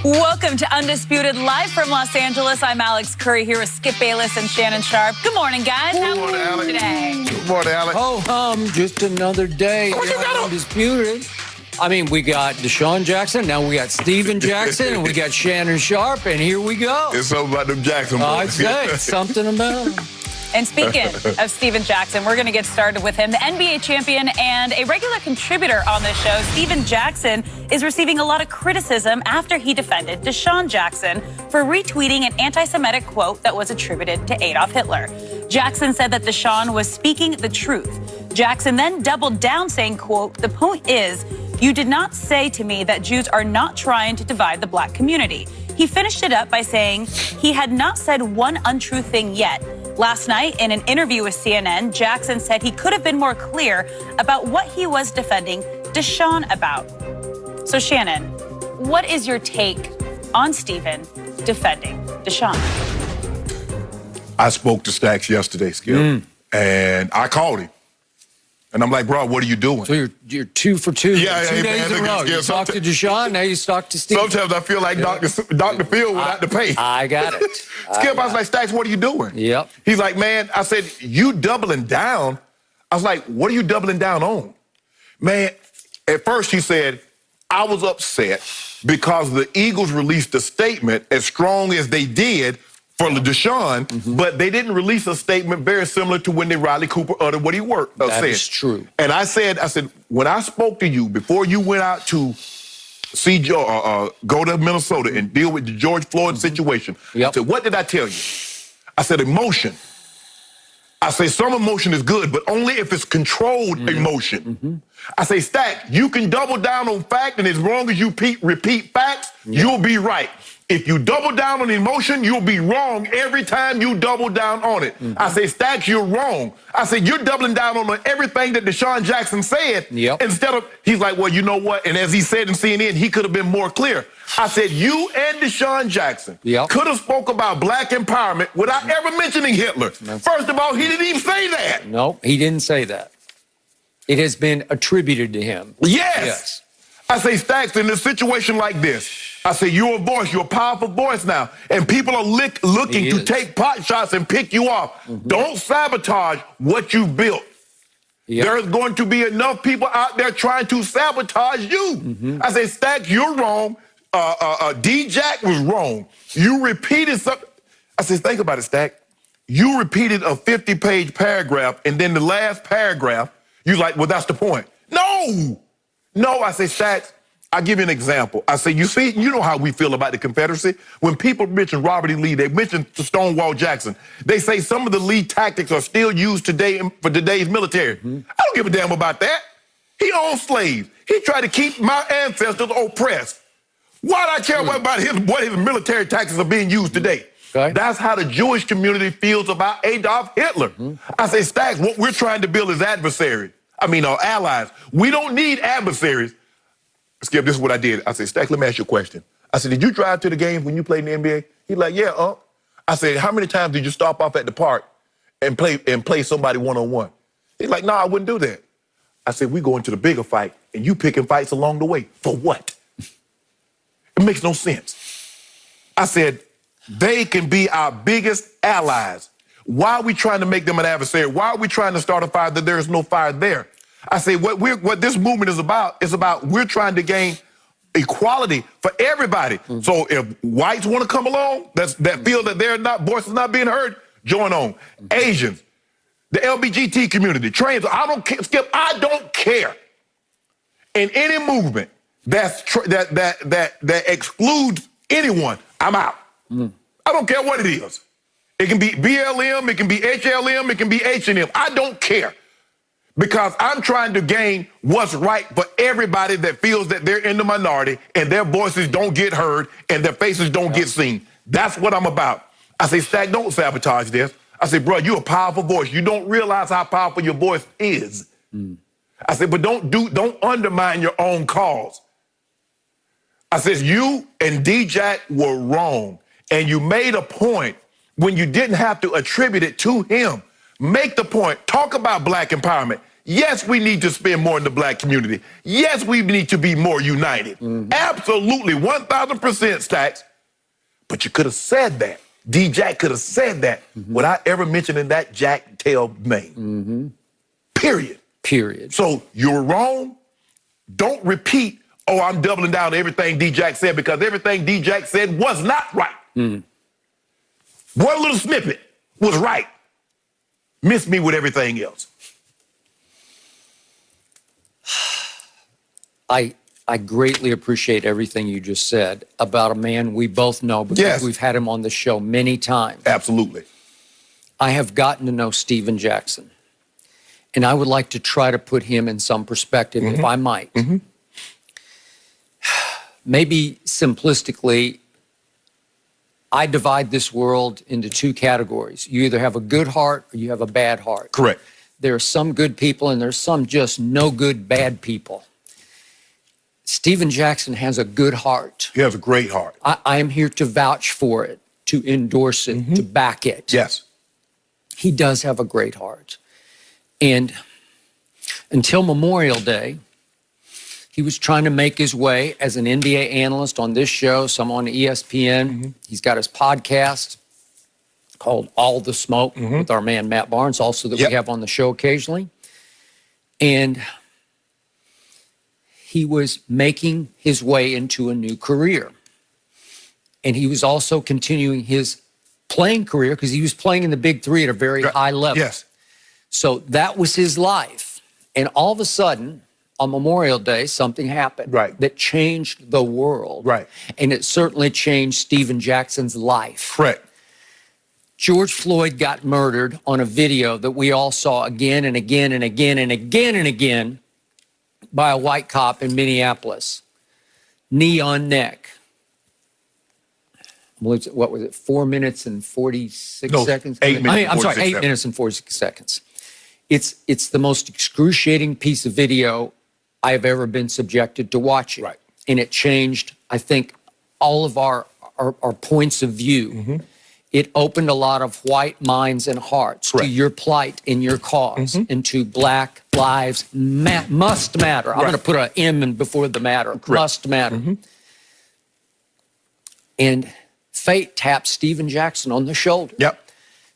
Welcome to Undisputed, live from Los Angeles. I'm Alex Curry here with Skip Bayless and Shannon Sharp. Good morning, guys. How are you today? Good morning, Alex. Oh, just another day here on Undisputed. I mean, we got Deshaun Jackson, now we got Steven Jackson, and we got Shannon Sharp, and here we go. It's something about them Jackson boys. I'd say it's something about them. And speaking of Steven Jackson, we're going to get started with him. The NBA champion and a regular contributor on this show, Steven Jackson, is receiving a lot of criticism after he defended Deshaun Jackson for retweeting an anti-Semitic quote that was attributed to Adolf Hitler. Jackson said that Deshaun was speaking the truth. Jackson then doubled down, saying, quote, "The point is, you did not say to me that Jews are not trying to divide the black community." He finished it up by saying he had not said one untrue thing yet. Last night, in an interview with CNN, Jackson said he could have been more clear about what he was defending Deshaun about. So, Shannon, what is your take on Steven defending Deshaun? I spoke to Stacks yesterday, Skip, and I called him. And I'm like, bro, what are you doing? So you're 2 for 2. Yeah, 2 days in a row. You talked to Deshaun, now you talked to Steven. Sometimes I feel like Dr. Phil without the pay. I got it. Skip, I was like, Stacks, what are you doing? Yep. He's like, man, I said, you doubling down? I was like, what are you doubling down on? Man, at first he said, I was upset because the Eagles released a statement as strong as they did for Deshaun, but they didn't release a statement very similar to when Riley Cooper uttered what he said. That is true. And I said, when I spoke to you before you went out to see go to Minnesota and deal with the George Floyd situation, I said, what did I tell you? I said, emotion. I say some emotion is good, but only if it's controlled emotion. I say, Stack, you can double down on fact, and as long as you repeat facts, you'll be right. If you double down on emotion, you'll be wrong every time you double down on it. I say, Stacks, you're wrong. I say, you're doubling down on everything that Deshaun Jackson said. Instead of, he's like, well, you know what? And as he said in CNN, he could have been more clear. I said, you and Deshaun Jackson could have spoke about black empowerment without ever mentioning Hitler. First of all, he didn't even say that. No, he didn't say that. It has been attributed to him. Yes. I say, Stacks, in a situation like this, I say, you're a voice, you're a powerful voice now, and people are looking to take pot shots and pick you off. Don't sabotage what you built. There's going to be enough people out there trying to sabotage you. I say, Stacks, you're wrong. D-Jack was wrong. You repeated something. I said, think about it, Stack. You repeated a 50-page paragraph, and then the last paragraph, you're like, well, that's the point. No, I say, Stacks, I'll give you an example. I say, you know how we feel about the Confederacy? When people mention Robert E. Lee, they mention Stonewall Jackson. They say some of the Lee tactics are still used today for today's military. I don't give a damn about that. He owned slaves. He tried to keep my ancestors oppressed. Why do I care about what his military tactics are being used today? That's how the Jewish community feels about Adolf Hitler. I say, Stacks, what we're trying to build is adversaries. Allies. We don't need adversaries. Skip, this is what I did. I said, Stack, let me ask you a question. I said, did you drive to the games when you played in the NBA? He's like, yeah, I said, how many times did you stop off at the park and play somebody one-on-one? He's like, no, I wouldn't do that. I said, we go into the bigger fight, and you picking fights along the way. For what? It makes no sense. I said, they can be our biggest allies. Why are we trying to make them an adversary? Why are we trying to start a fire that there is no fire there? I say, what this movement is about we're trying to gain equality for everybody. So if whites want to come along, that feel that their voices not being heard, join on. Asians, the LGBT community, trans, I don't care, Skip, I don't care. In any movement that excludes anyone, I'm out. I don't care what it is. It can be BLM, it can be HLM, it can be H&M. I don't care. Because I'm trying to gain what's right for everybody that feels that they're in the minority and their voices don't get heard and their faces don't get seen. That's what I'm about. I say, Stack, don't sabotage this. I say, bro, you're a powerful voice. You don't realize how powerful your voice is. I said, but don't undermine your own cause. I said, you and D-Jack were wrong. And you made a point when you didn't have to attribute it to him. Make the point. Talk about black empowerment. Yes, we need to spend more in the black community. Yes, we need to be more united. Absolutely, 1,000% Stacks. But you could have said that. D-Jack could have said that without ever mentioning that Jack tail name. Period. Period. So you're wrong. Don't repeat, oh, I'm doubling down on everything D-Jack said, because everything D-Jack said was not right. One little snippet was right. Miss me with everything else. I greatly appreciate everything you just said about a man we both know because we've had him on the show many times. Absolutely. I have gotten to know Steven Jackson, and I would like to try to put him in some perspective, if I might. Maybe simplistically, I divide this world into two categories. You either have a good heart or you have a bad heart. Correct. There are some good people and there's some just no good, bad people. Steven Jackson has a good heart. He has a great heart. I am here to vouch for it, to endorse it, to back it. Yes. He does have a great heart. And until Memorial Day, he was trying to make his way as an NBA analyst on this show, some on ESPN. He's got his podcast called All the Smoke with our man Matt Barnes, also that we have on the show occasionally. And he was making his way into a new career. And he was also continuing his playing career because he was playing in the Big Three at a very high level. Yes. So that was his life. And all of a sudden, on Memorial Day, something happened that changed the world. And it certainly changed Steven Jackson's life. Correct. George Floyd got murdered on a video that we all saw again and again and again and again and again by a white cop in Minneapolis. Knee on neck. What was it, 4 minutes and 46 seconds? 8 minutes. I'm sorry, 8 minutes and 46 seconds. It's the most excruciating piece of video I have ever been subjected to watching. And it changed, I think, all of our points of view. It opened a lot of white minds and hearts to your plight and your cause and to Black Lives Must Matter. I'm going to put an M in before the matter. Must matter. And fate tapped Steven Jackson on the shoulder.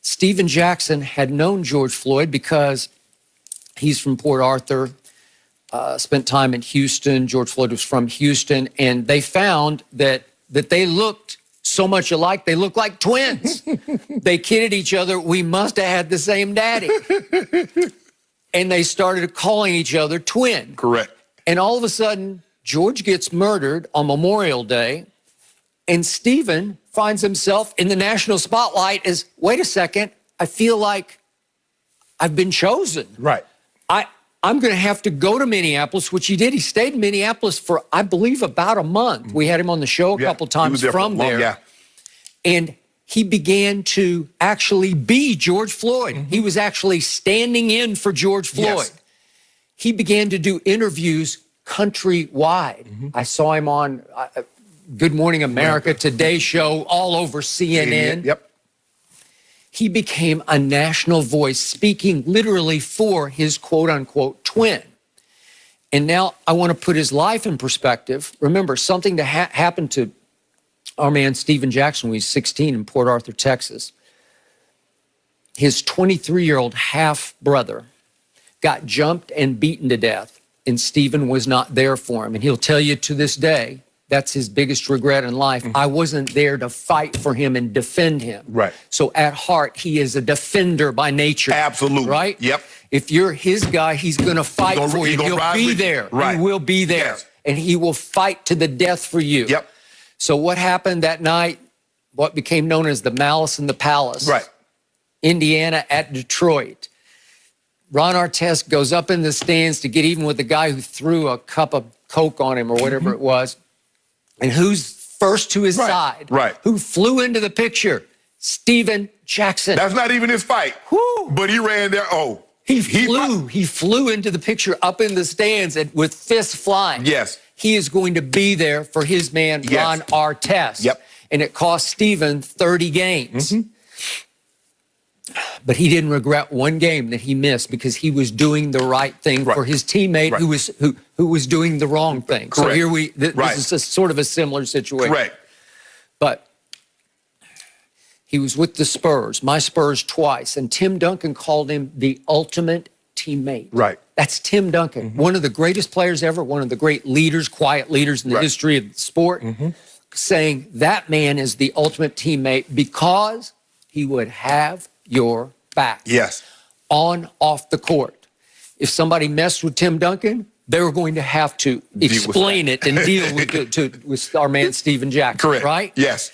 Steven Jackson had known George Floyd because he's from Port Arthur, spent time in Houston. George Floyd was from Houston, and they found that they looked so much alike, they looked like twins. They kidded each other, we must have had the same daddy. And they started calling each other twin. Correct. And all of a sudden, George gets murdered on Memorial Day, and Steven finds himself in the national spotlight as, wait a second, I feel like I've been chosen. I'm going to have to go to Minneapolis, which he did. He stayed in Minneapolis for, I believe, about a month. We had him on the show a couple times from there. And he began to actually be George Floyd. He was actually standing in for George Floyd. He began to do interviews countrywide. I saw him on Good Morning America, Today Show, all over CNN. He became a national voice, speaking literally for his quote-unquote twin. And now I want to put his life in perspective. Remember, something that happened to our man Steven Jackson when he was 16 in Port Arthur, Texas. His 23-year-old half-brother got jumped and beaten to death, and Steven was not there for him. And he'll tell you to this day, that's his biggest regret in life. I wasn't there to fight for him and defend him. So at heart, he is a defender by nature. Absolutely. If you're his guy, he's going to fight for you. He'll be there. He will be there. And he will fight to the death for you. So what happened that night, what became known as the Malice in the Palace, Indiana at Detroit. Ron Artest goes up in the stands to get even with the guy who threw a cup of Coke on him or whatever it was. And who's first to his side? Who flew into the picture? Steven Jackson. That's not even his fight. But he ran there. He flew into the picture up in the stands and with fists flying. He is going to be there for his man, Ron Artest. And it cost Steven 30 games. But he didn't regret one game that he missed because he was doing the right thing for his teammate who was doing the wrong thing. Correct. So here this is sort of a similar situation. Correct. But he was with the Spurs, my Spurs twice, and Tim Duncan called him the ultimate teammate. Right. That's Tim Duncan, one of the greatest players ever, one of the great leaders, quiet leaders in the history of the sport, saying that man is the ultimate teammate because he would have your back. Yes. On, off the court. If somebody messed with Tim Duncan, they were going to have to explain it and deal with our man Steven Jackson. Correct. Right? Yes.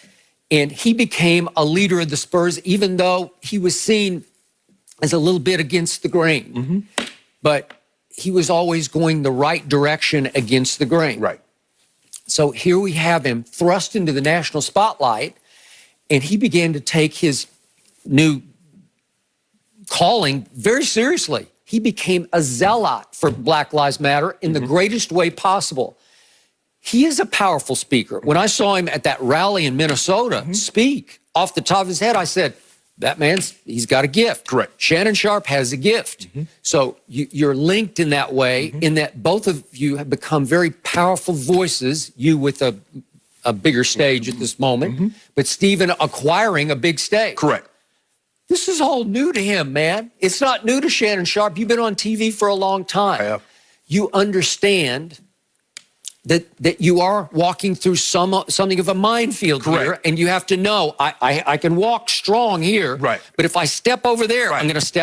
And he became a leader of the Spurs, even though he was seen as a little bit against the grain. But he was always going the right direction against the grain. Right. So here we have him thrust into the national spotlight, and he began to take his new calling very seriously. He became a zealot for Black Lives Matter in the greatest way possible. He is a powerful speaker. When I saw him at that rally in Minnesota speak off the top of his head, I said, that he's got a gift. Correct. Shannon Sharpe has a gift. So you're linked in that way, in that both of you have become very powerful voices, you with a bigger stage at this moment, but Steven acquiring a big stage. Correct. This is all new to him, man. It's not new to Shannon Sharpe. You've been on TV for a long time. I have. You understand that you are walking through something of a minefield here, and you have to know, I can walk strong here, but if I step over there, I'm going to step